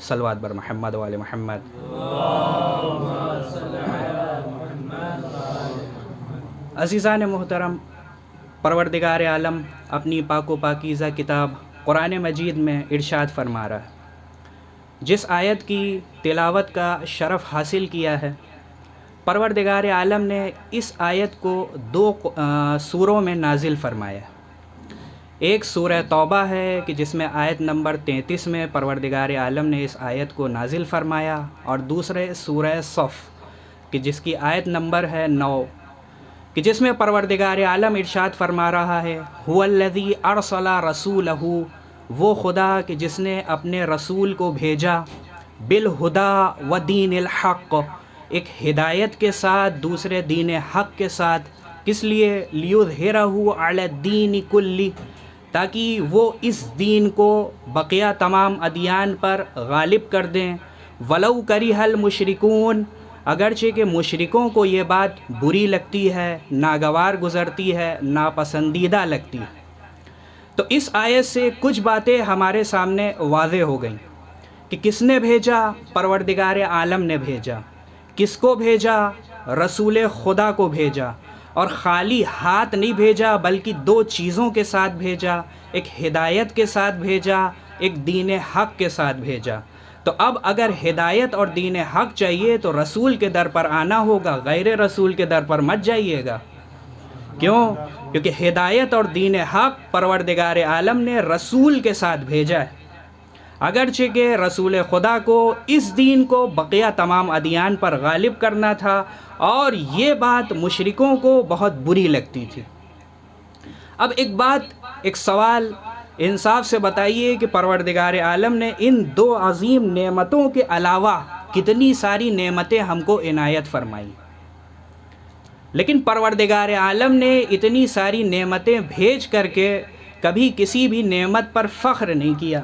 सलवात बर मोहम्मद वाले मोहम्मद. अज़ीज़ान मोहतरम, परवरदिगार आलम अपनी पाको पाकीज़ा किताब कुरान मजीद में इरशाद फरमा रहा है, जिस आयत की तिलावत का शरफ़ हासिल किया है, परवरदिगार आलम ने इस आयत को दो सूरों में नाजिल फरमाया। एक सूरह तौबा है कि जिसमें आयत नंबर 33 में परवरदिगार आलम ने इस आयत को नाजिल फरमाया, और दूसरे सूरह सफ़ कि जिसकी आयत नंबर है 9 कि जिसमें परवरदिगार आलम इरशाद फरमा रहा है, हुवल्लज़ी अरसला रसूलहू, वो खुदा कि जिसने अपने रसूल को भेजा, बिल हुदा व दीनिल हक़, एक हिदायत के साथ, दूसरे दीन हक़ के साथ। किस लिए? लियुज़हिरहू अला दीन कुल्ली, ताकि वो इस दीन को बक़िया तमाम अदियान पर गालिब कर दें। वलौ करिहल मुशरिकून, अगरचे के मुशरिकों को ये बात बुरी लगती है, नागवार गुज़रती है, नापसंदीदा लगती है। तो इस आयत से कुछ बातें हमारे सामने वाज़ेह हो गई कि किसने भेजा? परवरदिगार आलम ने भेजा। किसको भेजा? रसूल खुदा को भेजा, और ख़ाली हाथ नहीं भेजा बल्कि दो चीज़ों के साथ भेजा, एक हिदायत के साथ भेजा, एक दीन हक़ के साथ भेजा। तो अब अगर हिदायत और दीन हक़ चाहिए तो रसूल के दर पर आना होगा, गैर रसूल के दर पर मत जाइएगा। क्यों? क्योंकि हिदायत और दीन हक़ परवरदिगार आलम ने रसूल के साथ भेजा है। अगरचे के रसूल खुदा को इस दीन को बक़िया तमाम अदियान पर गालिब करना था, और ये बात मुशरिकों को बहुत बुरी लगती थी। अब एक बात, एक सवाल इंसाफ से बताइए कि परवरदिगार आलम ने इन दो अज़ीम नेमतों के अलावा कितनी सारी नेमतें हमको इनायत फरमाई, लेकिन परवरदिगार आलम ने इतनी सारी नेमतें भेज करके कभी किसी भी नेमत पर फ़ख्र नहीं किया।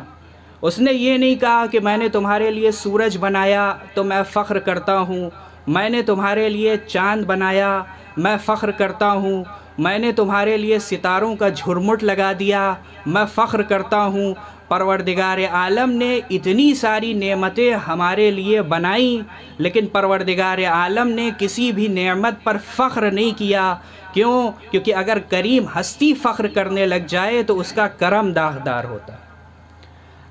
उसने ये नहीं कहा कि मैंने तुम्हारे लिए सूरज बनाया तो मैं फ़ख्र करता हूँ, मैंने तुम्हारे लिए चाँद बनाया मैं फ़ख्र करता हूँ, मैंने तुम्हारे लिए सितारों का झुरमुट लगा दिया मैं फ़ख्र करता हूँ। परवरदिगार आलम ने इतनी सारी नेमतें हमारे लिए बनाई, लेकिन परवरदिगार आलम ने किसी भी नेमत पर फ़ख्र नहीं किया। क्यों? क्योंकि अगर करीम हस्ती फ़ख्र करने लग जाए तो उसका करम दागदार होता।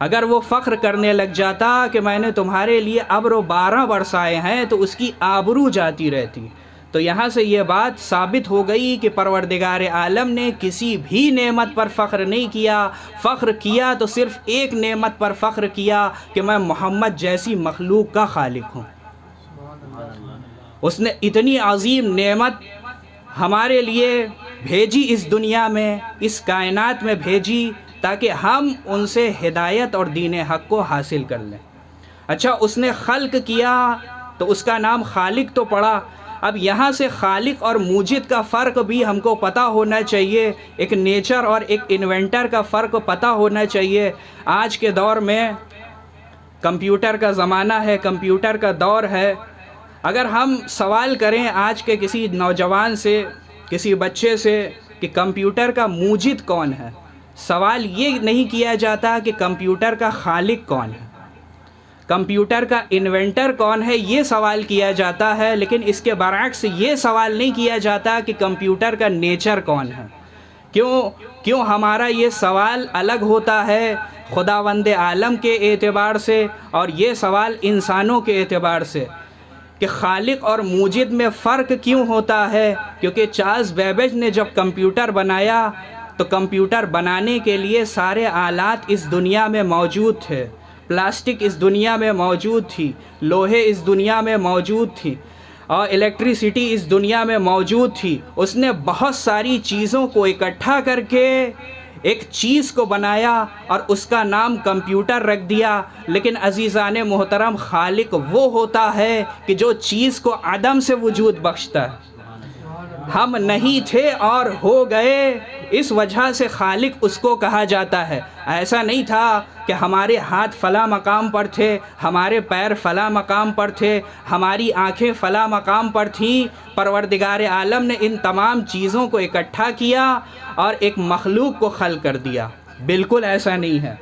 अगर वो फ़ख्र करने लग जाता कि मैंने तुम्हारे लिए अब्र 12 बरसाए हैं तो उसकी आबरू जाती रहती। तो यहाँ से ये बात साबित हो गई कि परवरदिगार आलम ने किसी भी नेमत पर फ़ख्र नहीं किया। फ़ख्र किया तो सिर्फ़ एक नेमत पर फ़ख्र किया कि मैं मोहम्मद जैसी मखलूक का खालिक हूँ। उसने इतनी अजीम नेमत हमारे लिए भेजी इस दुनिया में, इस कायनात में भेजी, ताकि हम उनसे हिदायत और दीन हक़ को हासिल कर लें। अच्छा, उसने खल्क किया तो उसका नाम खालिक तो पड़ा। अब यहाँ से खालिक और मूजिद का फ़र्क भी हमको पता होना चाहिए, एक नेचर और एक इन्वेंटर का फ़र्क पता होना चाहिए। आज के दौर में कंप्यूटर का ज़माना है, कंप्यूटर का दौर है। अगर हम सवाल करें आज के किसी नौजवान से, किसी बच्चे से कि कंप्यूटर का मूजिद कौन है, सवाल ये नहीं किया जाता कि कंप्यूटर का खालिक कौन है, कंप्यूटर का इन्वेंटर कौन है, ये सवाल किया जाता है। लेकिन इसके बरअक्स ये सवाल नहीं किया जाता कि कंप्यूटर का नेचर कौन है। क्यों हमारा ये सवाल अलग होता है खुदावंद आलम के एतबार से और ये सवाल इंसानों के एतबार से कि खालिक और मूजिद में फ़र्क क्यों होता है? क्योंकि चार्ल्स बेबेज ने जब कंप्यूटर बनाया तो कंप्यूटर बनाने के लिए सारे आलात इस दुनिया में मौजूद थे। प्लास्टिक इस दुनिया में मौजूद थी, लोहे इस दुनिया में मौजूद थी और इलेक्ट्रिसिटी इस दुनिया में मौजूद थी। उसने बहुत सारी चीज़ों को इकट्ठा करके एक चीज़ को बनाया और उसका नाम कंप्यूटर रख दिया। लेकिन अज़ीज़ान मोहतरम, खालिक वो होता है कि जो चीज़ को अदम से वजूद बख्शता है। हम नहीं थे और हो गए, इस वजह से खालिक उसको कहा जाता है। ऐसा नहीं था कि हमारे हाथ फ़ला मकाम पर थे, हमारे पैर फ़ला मकाम पर थे, हमारी आँखें फ़ला मकाम पर थीं। परवरदिगार आलम ने इन तमाम चीज़ों को इकट्ठा किया और एक मखलूक को खल्क़ कर दिया। बिल्कुल ऐसा नहीं है।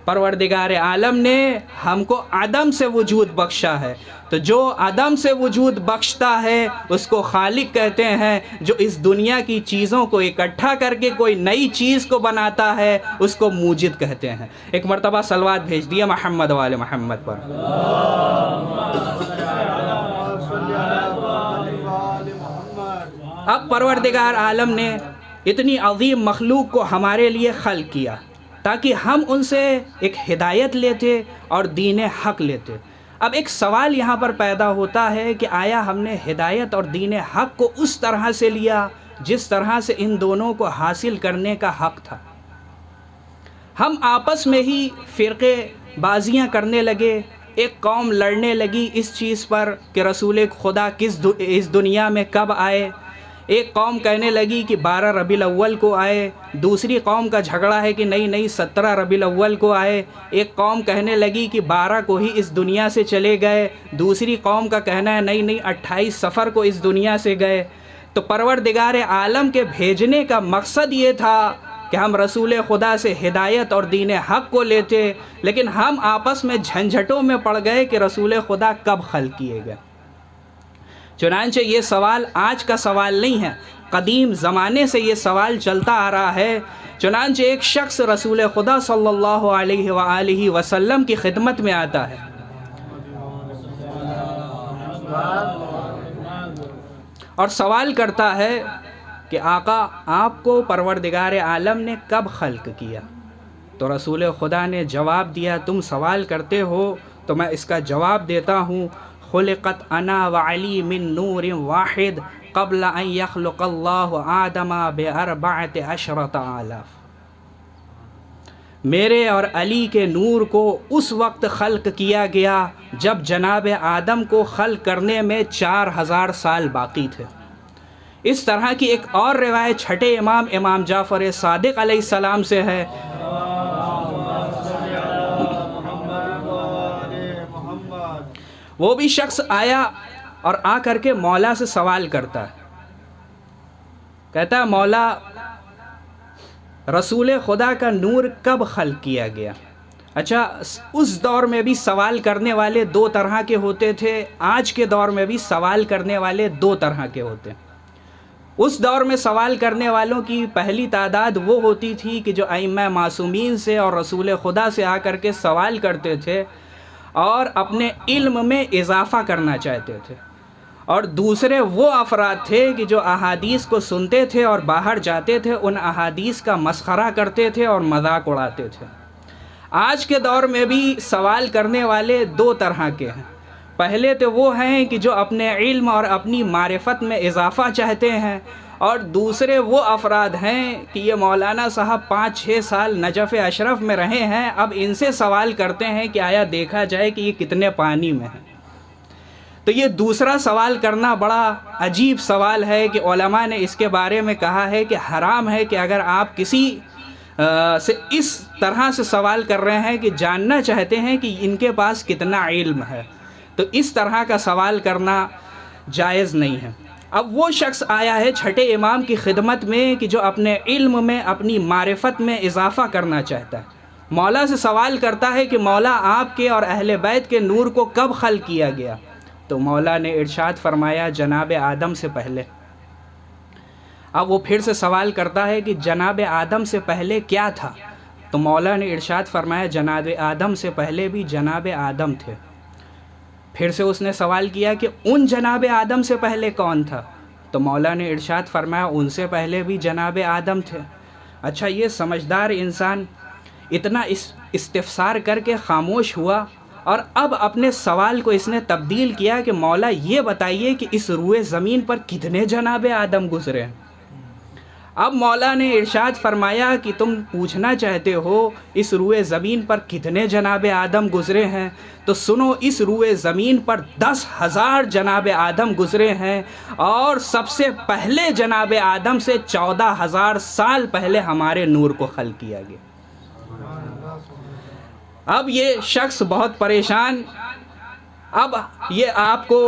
परवरदिगार आलम ने हमको अदम से वजूद बख्शा है। तो जो अदम से वजूद बख्शता है उसको खालिक कहते हैं। जो इस दुनिया की चीज़ों को इकट्ठा करके कोई नई चीज़ को बनाता है उसको मूजिद कहते हैं। एक मरतबा सलवात भेज दिया मोहम्मद वाले मोहम्मद पर। अब परवरदिगार आलम ने इतनी अज़ीम मखलूक को हमारे लिए खल्क़ किया ताकि हम उनसे एक हिदायत लेते और दीन हक़ लेते। अब एक सवाल यहाँ पर पैदा होता है कि आया हमने हिदायत और दीन हक़ को उस तरह से लिया जिस तरह से इन दोनों को हासिल करने का हक़ था? हम आपस में ही फ़िरक़े बाज़ियाँ करने लगे। एक कौम लड़ने लगी इस चीज़ पर कि रसूल खुदा इस दुनिया में कब आए। एक कौम कहने लगी कि 12 रबीउल अव्वल को आए, दूसरी कौम का झगड़ा है कि नहीं 17 रबीउल अव्वल को आए। एक कौम कहने लगी कि 12 को ही इस दुनिया से चले गए, दूसरी कौम का कहना है नहीं 28 सफ़र को इस दुनिया से गए। तो परवरदिगार आलम के भेजने का मकसद ये था कि हम रसूल खुदा से हिदायत और दीन हक़ को लेते, लेकिन हम आपस में झंझटों में पड़ गए कि रसूल खुदा कब खल्क़ किए गए। चुनांचे ये सवाल आज का सवाल नहीं है, कदीम ज़माने से ये सवाल चलता आ रहा है। चुनांचे एक शख्स रसूल खुदा सल्लल्लाहु अलैहि वसल्लम की खिदमत में आता है और सवाल करता है कि आका, आपको परवरदिगार आलम ने कब खल्क़ किया? तो रसूल खुदा ने जवाब दिया, तुम सवाल करते हो तो मैं इसका जवाब देता हूँ। खुलिक़त अना व अली मिन नूर वाहिद क़ब्ल अन यख़्लुक़ल्लाहु आदमा बिअरबअति अशरत आलाफ। मेरे और अली के नूर को उस वक्त खल्क़ किया गया जब जनाब आदम को खल्क़ करने में 4000 साल बाकी थे। इस तरह की एक और रिवायत छठे इमाम जाफ़र सादिक़ अलैहिस्सलाम से है। वो भी शख्स आया और आ करके मौला से सवाल करता है, कहता है, मौला, रसूल खुदा का नूर कब खल्क़ किया गया? अच्छा, उस दौर में भी सवाल करने वाले 2 तरह के होते थे, आज के दौर में भी सवाल करने वाले 2 तरह के होते हैं। उस दौर में सवाल करने वालों की पहली तादाद वो होती थी कि जो अइम्मा मासूमीन से और रसूल खुदा से आकर के सवाल करते थे और अपने इल्म में इजाफ़ा करना चाहते थे, और दूसरे वो अफराद थे कि जो अहादीस को सुनते थे और बाहर जाते थे, उन अहादीस का मस्खरा करते थे और मजाक उड़ाते थे। आज के दौर में भी सवाल करने वाले 2 तरह के हैं। पहले तो वो हैं कि जो अपने इल्म और अपनी मारिफत में इजाफ़ा चाहते हैं, और दूसरे वो अफराद हैं कि ये मौलाना साहब 5-6 साल नजफ़ अशरफ में रहे हैं, अब इनसे सवाल करते हैं कि आया देखा जाए कि ये कितने पानी में हैं। तो ये दूसरा सवाल करना बड़ा अजीब सवाल है कि उलमा ने इसके बारे में कहा है कि हराम है कि अगर आप किसी से इस तरह से सवाल कर रहे हैं कि जानना चाहते हैं कि इनके पास कितना इल्म है, तो इस तरह का सवाल करना जायज़ नहीं है। अब वो शख्स आया है छठे इमाम की खिदमत में कि जो अपने इल्म में, अपनी मारिफत में इजाफ़ा करना चाहता है, मौला से सवाल करता है कि मौला आपके और अहले बैत के नूर को कब खल्क़ किया गया? तो मौला ने इरशाद फरमाया जनाब आदम से पहले। अब वो फिर से सवाल करता है कि जनाब आदम से पहले क्या था? तो मौला ने इरशाद फरमाया जनाब आदम से पहले भी जनाब आदम थे। फिर से उसने सवाल किया कि उन जनाब आदम से पहले कौन था? तो मौला ने इरशाद फरमाया उनसे पहले भी जनाब आदम थे। अच्छा, ये समझदार इंसान इतना इस्तिफ़सार करके ख़ामोश हुआ और अब अपने सवाल को इसने तब्दील किया कि मौला ये बताइए कि इस रूए ज़मीन पर कितने जनाब आदम गुज़रे हैं। अब मौला ने इरशाद फरमाया कि तुम पूछना चाहते हो इस रूए ज़मीन पर कितने जनाब आदम गुज़रे हैं, तो सुनो, इस रूए ज़मीन पर 10,000 जनाब आदम गुज़रे हैं, और सबसे पहले जनाब आदम से 14,000 साल पहले हमारे नूर को खल्क़ किया गया। अब ये शख्स बहुत परेशान। अब ये आपको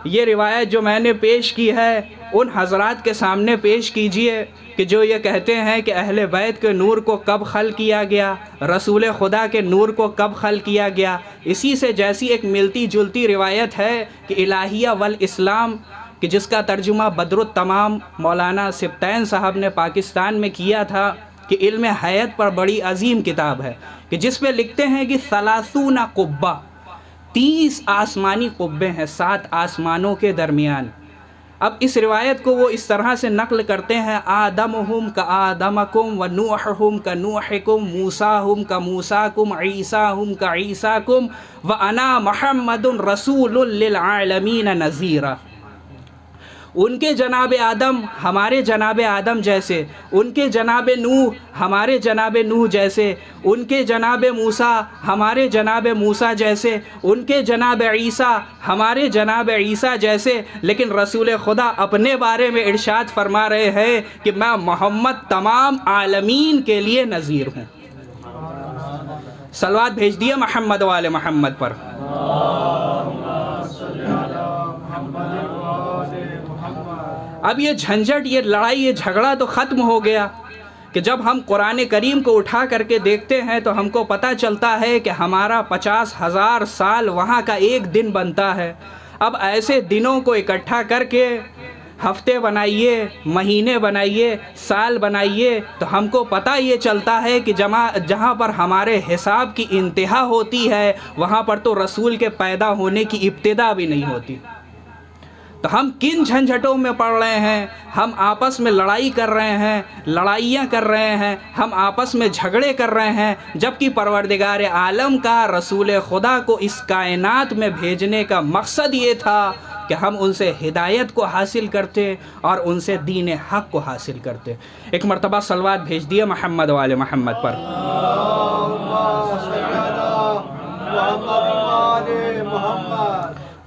ये रिवायत जो मैंने पेश की है उन हज़रात के सामने पेश कीजिए कि जो ये कहते हैं कि अहले बैत के नूर को कब खल्क़ किया गया, रसूल खुदा के नूर को कब खल्क़ किया गया। इसी से जैसी एक मिलती जुलती रिवायत है कि इलाहिया वल इस्लाम, कि जिसका तर्जुमा बदरुत तमाम मौलाना सिब्तैन साहब ने पाकिस्तान में किया था, कि इल्म हयात पर बड़ी अजीम किताब है कि जिसमें लिखते हैं कि सलासूना कुब्बा, 30 आसमानी कुब्बे हैं 7 आसमानों के दरमियान। अब इस रिवायत को वो इस तरह से नक़ल करते हैं, आदमहुम का आदमकुम व नूहुम का नूहुकुम मूसाहुम का मूसाकुम ईसाहुम का ईसाकुम व अना मुहम्मदुन रसूलुल लिल आलमीन नज़ीरा। उनके जनाब आदम हमारे जनाब आदम जैसे, उनके जनाब नूह हमारे जनाब नूह जैसे, उनके जनाब मूसा हमारे जनाब मूसा जैसे, उनके जनाब ईसा हमारे जनाब ईसा जैसे। लेकिन रसूल खुदा अपने बारे में इरशाद फरमा रहे हैं कि मैं मोहम्मद तमाम आलमीन के लिए नज़ीर हूँ। सलवात भेज दिए मोहम्मद वाले मोहम्मद पर। अब ये झंझट, ये लड़ाई, ये झगड़ा तो ख़त्म हो गया कि जब हम कुरान करीम को उठा करके देखते हैं तो हमको पता चलता है कि हमारा 50,000 साल वहाँ का एक दिन बनता है। अब ऐसे दिनों को इकट्ठा करके हफ्ते बनाइए, महीने बनाइए, साल बनाइए, तो हमको पता ये चलता है कि जहाँ पर हमारे हिसाब की इंतहा होती है वहाँ पर तो रसूल के पैदा होने की इब्तिदा भी नहीं होती। तो हम किन झंझटों में पड़ रहे हैं, हम आपस में लड़ाई कर रहे हैं, लड़ाइयाँ कर रहे हैं, हम आपस में झगड़े कर रहे हैं, जबकि परवरदिगार आलम का रसूल खुदा को इस कायनात में भेजने का मकसद ये था कि हम उनसे हिदायत को हासिल करते और उनसे दीन हक़ को हासिल करते। एक मरतबा सलवात भेज दिया मोहम्मद वाले मोहम्मद पर।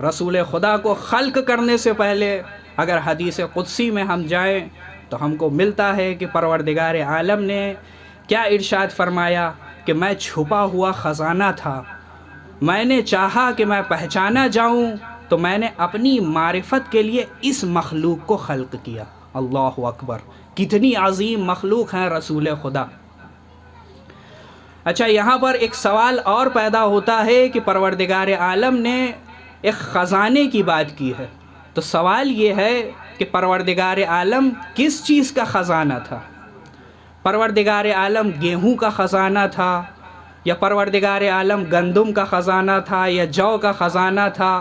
रसूल खुदा को खल्क़ करने से पहले अगर हदीस क़ुदसी में हम जाएं तो हमको मिलता है कि परवरदिगार आलम ने क्या इरशाद फरमाया कि मैं छुपा हुआ ख़जाना था, मैंने चाहा कि मैं पहचाना जाऊं तो मैंने अपनी मारिफत के लिए इस मखलूक को खल्क़ किया। अल्लाहु अकबर, कितनी अजीम मखलूक हैं रसूल खुदा। अच्छा, यहाँ पर एक सवाल और पैदा होता है कि परवरदिगार आलम ने एक ख़जाने की बात की है, तो सवाल ये है कि परवरदिगार आलम किस चीज़ का ख़जाना था? परवरदिगार आलम गेहूं का ख़जाना था, या परवरदिगार आलम गंदम का ख़जाना था, या जौ का ख़जाना था,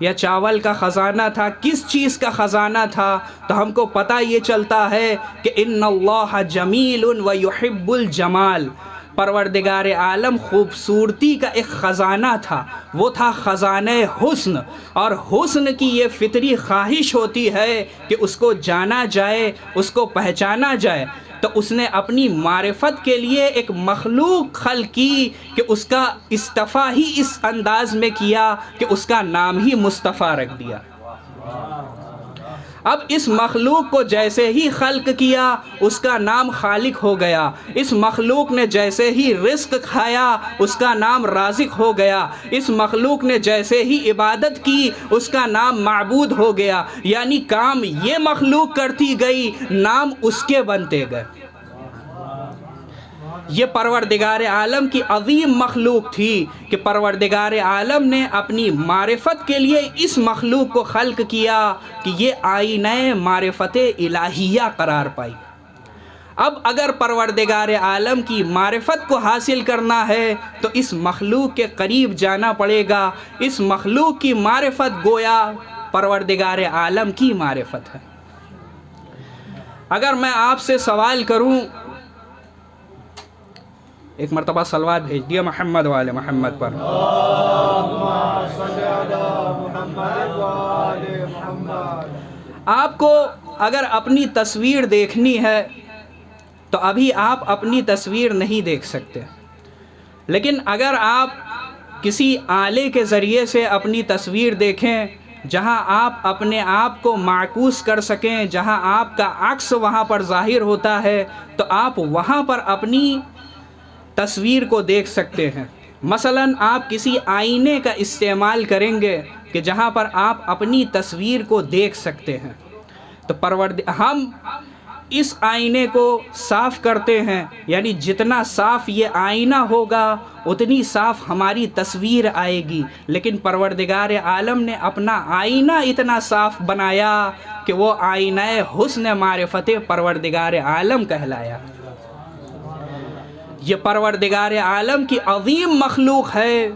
या चावल का ख़जाना था? किस चीज़ का ख़जाना था? तो हमको पता ये चलता है कि इन्नल्लाह जमीलुन व युहिब्बुल जमाल, परवरदिगार आलम खूबसूरती का एक ख़जाना था, वो था ख़जाने हुस्न। और हुस्न की ये फितरी ख्वाहिश होती है कि उसको जाना जाए, उसको पहचाना जाए। तो उसने अपनी मारिफत के लिए एक मखलूक खल्क़ की कि उसका इस्तफ़ा ही इस अंदाज़ में किया कि उसका नाम ही मुस्तफ़ा रख दिया। अब इस मखलूक को जैसे ही खल्क़ किया, उसका नाम खालिक हो गया। इस मखलूक ने जैसे ही रिस्क खाया, उसका नाम राज़िक हो गया। इस मखलूक ने जैसे ही इबादत की, उसका नाम माबूद हो गया। यानी काम ये मखलूक करती गई, नाम उसके बनते गए। ये परवरदिगार आलम की अज़ीम मखलूक थी कि परवरदिगार आलम ने अपनी मारिफत के लिए इस मखलूक को खल्क़ किया कि ये आईने मारिफत इलाहिया करार पाई। अब अगर परवरदिगार आलम की मारिफत को हासिल करना है तो इस मखलूक के करीब जाना पड़ेगा। इस मखलूक की मारिफत गोया परवरदिगार आलम की मारिफत है। अगर मैं आपसे सवाल करूं, एक मरतबा सलवात भेज दिया मोहम्मद वाले मोहम्मद पर। आपको अगर अपनी तस्वीर देखनी है तो अभी आप अपनी तस्वीर नहीं देख सकते, लेकिन अगर आप किसी आले के ज़रिए से अपनी तस्वीर देखें जहां आप अपने आप को माकूस कर सकें, जहां आपका अक्स वहां पर ज़ाहिर होता है, तो आप वहां पर अपनी तस्वीर को देख सकते हैं। मसलन आप किसी आईने का इस्तेमाल करेंगे कि जहाँ पर आप अपनी तस्वीर को देख सकते हैं। तो हम इस आईने को साफ़ करते हैं, यानी जितना साफ़ ये आईना होगा उतनी साफ़ हमारी तस्वीर आएगी। लेकिन परवरदिगार आलम ने अपना आईना इतना साफ़ बनाया कि वो आईना हुस्न मारिफत परवरदिगार आलम कहलाया। ये परवरदिगार आलम की अज़ीम मखलूक है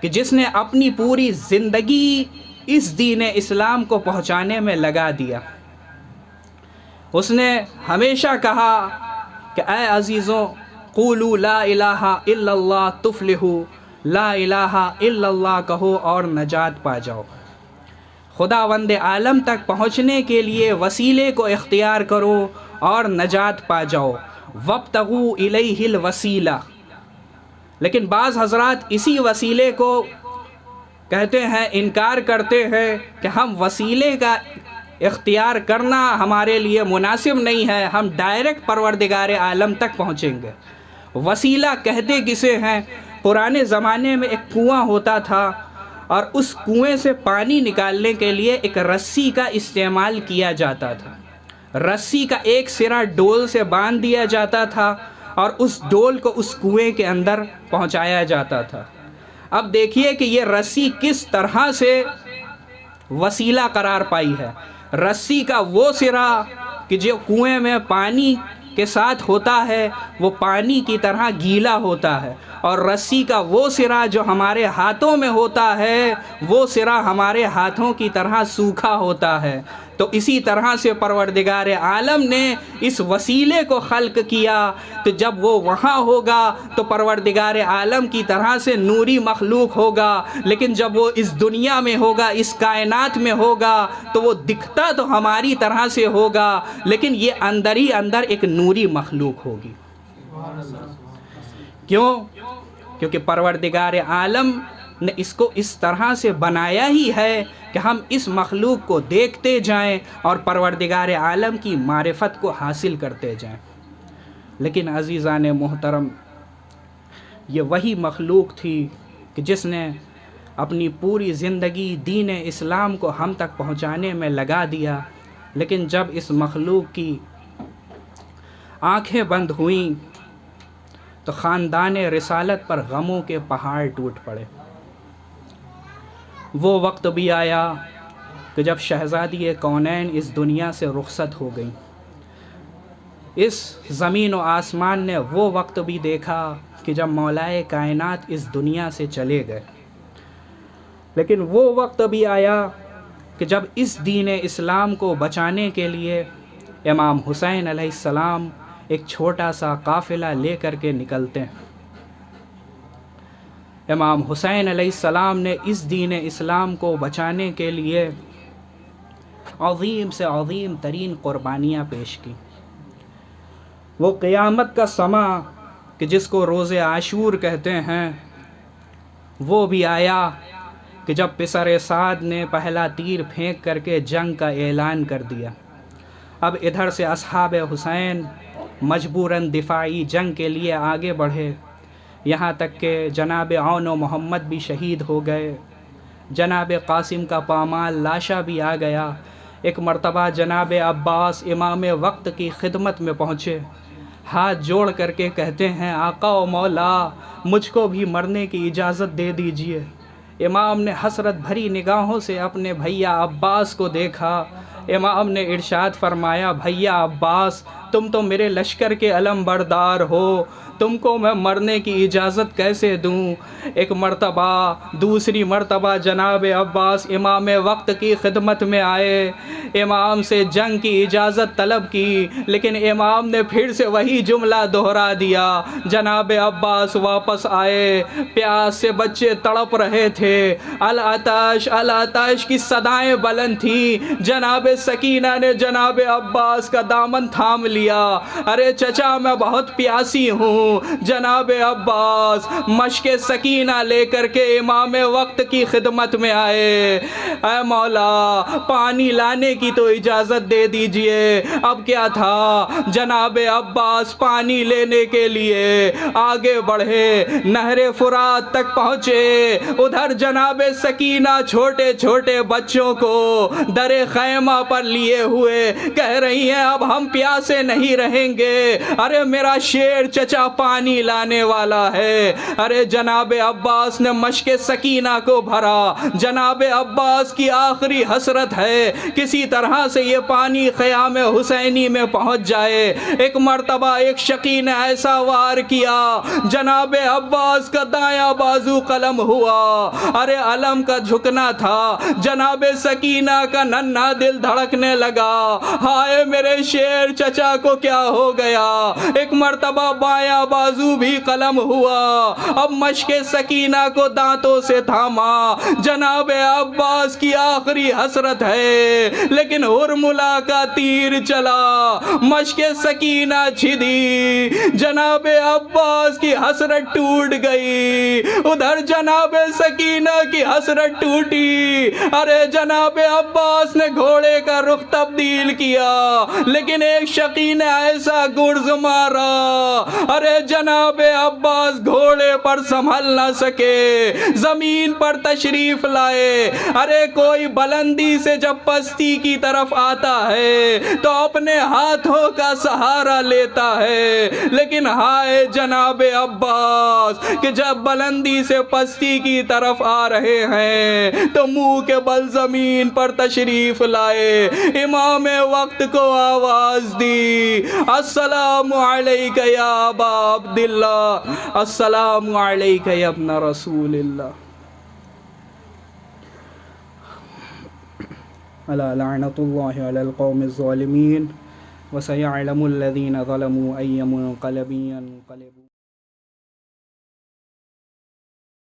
कि जिसने अपनी पूरी ज़िंदगी इस दीन इस्लाम को पहुँचाने में लगा दिया। उसने हमेशा कहा कि ऐ अज़ीज़ों, क़ूलू ला इलाहा इल्लल्लाह तुफ़्लिहू, ला इलाहा इल्लल्लाह कहो और नजात पा जाओ। खुदावंद आलम तक पहुँचने के लिए वसीले को इख्तियार करो और नजात पा जाओ। वब्तगू इलैहिल वसीला। लेकिन बाज़ हज़रात इसी वसीले को कहते हैं, इनकार करते हैं कि हम वसीले का इख्तियार करना हमारे लिए मुनासिब नहीं है, हम डायरेक्ट परवरदिगार आलम तक पहुँचेंगे। वसीला कहते किसे हैं? पुराने ज़माने में एक कुआं होता था और उस कुएं से पानी निकालने के लिए एक रस्सी का इस्तेमाल किया जाता था। रस्सी का एक सिरा डोल से बांध दिया जाता था और उस डोल को उस कुएं के अंदर पहुंचाया जाता था। अब देखिए कि ये रस्सी किस तरह से वसीला करार पाई है। रस्सी का वो सिरा कि जो कुएं में पानी के साथ होता है वो पानी की तरह गीला होता है, और रस्सी का वो सिरा जो हमारे हाथों में होता है वो सिरा हमारे हाथों की तरह सूखा होता है। तो इसी तरह से परवरदिगार आलम ने इस वसीले को खल्क़ किया। तो जब वो वहाँ होगा तो परवरदिगार आलम की तरह से नूरी मखलूक होगा, लेकिन जब वो इस दुनिया में होगा, इस कायनात में होगा, तो वो दिखता तो हमारी तरह से होगा, लेकिन ये अंदर ही अंदर एक नूरी मखलूक होगी। क्यों? क्योंकि परवरदिगार आलम ने इसको इस तरह से बनाया ही है कि हम इस मखलूक को देखते जाएं और परवरदिगार आलम की मारिफत को हासिल करते जाएं। लेकिन अज़ीज़ान मोहतरम, ये वही मखलूक थी कि जिसने अपनी पूरी ज़िंदगी दीन इस्लाम को हम तक पहुँचाने में लगा दिया। लेकिन जब इस मखलूक की आँखें बंद हुईं तो ख़ानदान रिसालत पर गमों के पहाड़ टूट पड़े। वो वक्त भी आया कि जब शहज़ादी कौनैन इस दुनिया से रुखसत हो गई। इस ज़मीन व आसमान ने वो वक्त भी देखा कि जब मौलाए कायनात इस दुनिया से चले गए। लेकिन वो वक्त भी आया कि जब इस दीन इस्लाम को बचाने के लिए इमाम हुसैन अलैहिस्सलाम एक छोटा सा काफ़िला ले कर के निकलते हैं। इमाम हुसैन अलैहिस्सलाम ने इस दीन इस्लाम को बचाने के लिए अज़ीम से अज़ीम तरीन क़ुरबानियाँ पेश की। वो क़यामत का समा कि जिसको रोज़े आशूर कहते हैं, वो भी आया कि जब पिसर साद ने पहला तीर फेंक करके जंग का ऐलान कर दिया। अब इधर से अस्हाब हुसैन मजबूरन दिफाई जंग के लिए आगे बढ़े, यहाँ तक कि जनाब औन मोहम्मद भी शहीद हो गए, जनाब कासिम का पामाल लाशा भी आ गया। एक मर्तबा जनाब अब्बास इमाम वक्त की खिदमत में पहुँचे, हाथ जोड़ करके कहते हैं, आका व मौला, मुझको भी मरने की इजाज़त दे दीजिए। इमाम ने हसरत भरी निगाहों से अपने भैया अब्बास को देखा। इमाम ने इरशाद फरमाया, भैया अब्बास, तुम तो मेरे लश्कर के अलम बरदार हो, तुमको मैं मरने की इजाज़त कैसे दूँ। एक मर्तबा, दूसरी मर्तबा जनाब अब्बास इमाम वक्त की खिदमत में आए, इमाम से जंग की इजाज़त तलब की, लेकिन इमाम ने फिर से वही जुमला दोहरा दिया। जनाब अब्बास वापस आए, प्यास से बच्चे तड़प रहे थे, अल आताश की सदाएं बुलंद थी। जनाब सकीना ने जनाब अब्बास का दामन थाम लिया, अरे चचा मैं बहुत प्यासी हूँ। जनाब अब्बास मशके सकीना लेकर के इमाम वक्त की खिदमत में आए, ऐ मौला पानी लाने की तो इजाज़त दे दीजिए। अब क्या था, जनाब अब्बास पानी लेने के लिए आगे बढ़े, नहरे फुरात तक पहुँचे। उधर जनाब सकीना छोटे छोटे बच्चों को दरे खैमा पर लिए हुए कह रही हैं, अब हम प्यासे नहीं रहेंगे, अरे मेरा शेर चचा पानी लाने वाला है। अरे जनाब अब्बास ने मशके सकीना को भरा। जनाब अब्बास की आखिरी हसरत है किसी तरह से ये पानी ख़याम हुसैनी में पहुंच जाए। एक मर्तबा एक शकी ने ऐसा वार किया, जनाब अब्बास का दायां बाजू कलम हुआ। अरे अलम का झुकना था, जनाब सकीना का नन्हा दिल धड़कने लगा, हाय मेरे शेर चचा को क्या हो गया। एक मर्तबा बायां बाजू भी कलम हुआ। अब मशके सकीना को दांतों से थामा, जनाब अब्बास की आखिरी हसरत है, लेकिन हुरमुला का तीर चला, मशके सकीना छिदी, जनाब अब्बास की हसरत टूट गई। उधर जनाब सकीना की हसरत टूटी। अरे जनाब अब्बास ने घोड़े का रुख तब्दील किया, लेकिन एक शकी ने ऐसा गुर्ज मारा, अरे जनाब अब्बास घोड़े पर संभल न सके, जमीन पर तशरीफ लाए। अरे कोई बुलंदी से जब पस्ती की तरफ आता है तो अपने हाथों का सहारा लेता है, लेकिन हाय जनाब अब्बास कि जब बुलंदी से पस्ती की तरफ आ रहे हैं तो मुंह के बल जमीन पर तशरीफ लाए। इमाम वक्त को आवाज दी, अस्सलामु अलैका या अबा अब्दिल्लाह, अस्सलामु अलैका या इब्न रसूलिल्लाह, अला लअनतुल्लाहि अलल कौमिज़ ज़ालिमीन व सयअलमुल लज़ीना ज़लमू अय्युम मुनक़लिबिन यन्क़लिबून।